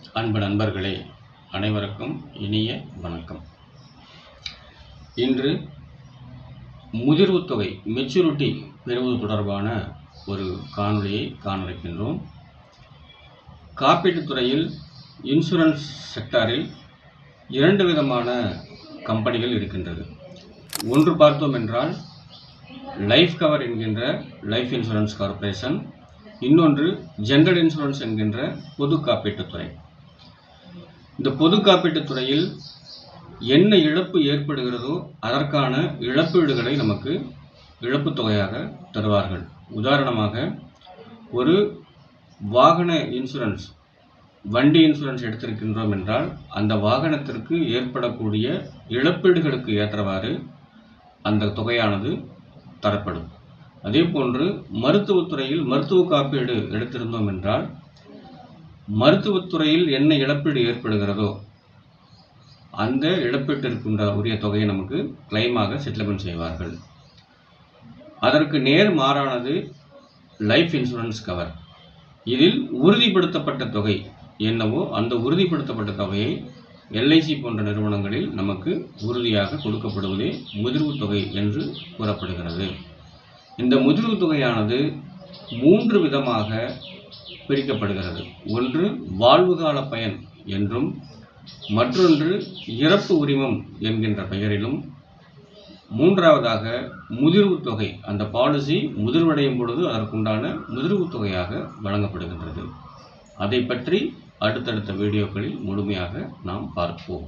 அன்பு நண்பர்களே, அனைவருக்கும் இனிய வணக்கம். இன்று முதிர்வு தொகை மெச்சூரிட்டி பெறுவது தொடர்பான ஒரு காணொளியை காண இருக்கின்றோம். காப்பீட்டுத் துறையில் இன்சூரன்ஸ் செக்டாரில் இரண்டு விதமான கம்பெனிகள் இருக்கின்றது. ஒன்று பார்த்தோம் என்றால் லைஃப் கவர் என்கின்ற லைஃப் இன்சூரன்ஸ் கார்ப்பரேஷன், இன்னொன்று ஜெனரல் இன்சூரன்ஸ் என்கின்ற பொது காப்பீட்டுத் துறை. இந்த பொது காப்பீட்டுத் துறையில் என்ன இழப்பு ஏற்படுகிறதோ அதற்கான இழப்பீடுகளை நமக்கு இழப்புத் தொகையாக தருவார்கள். உதாரணமாக, ஒரு வாகன இன்சூரன்ஸ், வண்டி இன்சூரன்ஸ் எடுத்திருக்கின்றோம் என்றால் அந்த வாகனத்திற்கு ஏற்படக்கூடிய இழப்பீடுகளுக்கு ஏற்றவாறு அந்த தொகையானது தரப்படும். அதேபோன்று மருத்துவத்துறையில் மருத்துவ காப்பீடு எடுத்திருந்தோம் என்றால் மருத்துவத்துறையில் என்ன இழப்பீடு ஏற்படுகிறதோ அந்த இழப்பீட்டிற்குண்ட உரிய தொகையை நமக்கு கிளைமாக செட்டில்மெண்ட் செய்வார்கள். அதற்கு நேர் மாறானது லைஃப் இன்சூரன்ஸ் கவர். இதில் உறுதிப்படுத்தப்பட்ட தொகை என்னவோ அந்த உறுதிப்படுத்தப்பட்ட தொகையை எல்ஐசி போன்ற நிறுவனங்களில் நமக்கு உறுதியாக கொடுக்கப்படுவதே முதிர்வு தொகை என்று கூறப்படுகிறது. இந்த முதிர்வு தொகையானது 3 விதமாக பிரிக்கப்படுகிறது. ஒன்று வாழ்வுகால பயன் என்றும், மற்றொன்று இறப்பு உரிமம் என்கின்ற பெயரிலும், மூன்றாவதாக முதிர்வு தொகை, அந்த பாலிசி முதிர்வடையும் பொழுது அதற்குண்டான முதிர்வு தொகையாக வழங்கப்படுகின்றது. அதை பற்றி அடுத்தடுத்த வீடியோக்களில் முழுமையாக நாம் பார்ப்போம்.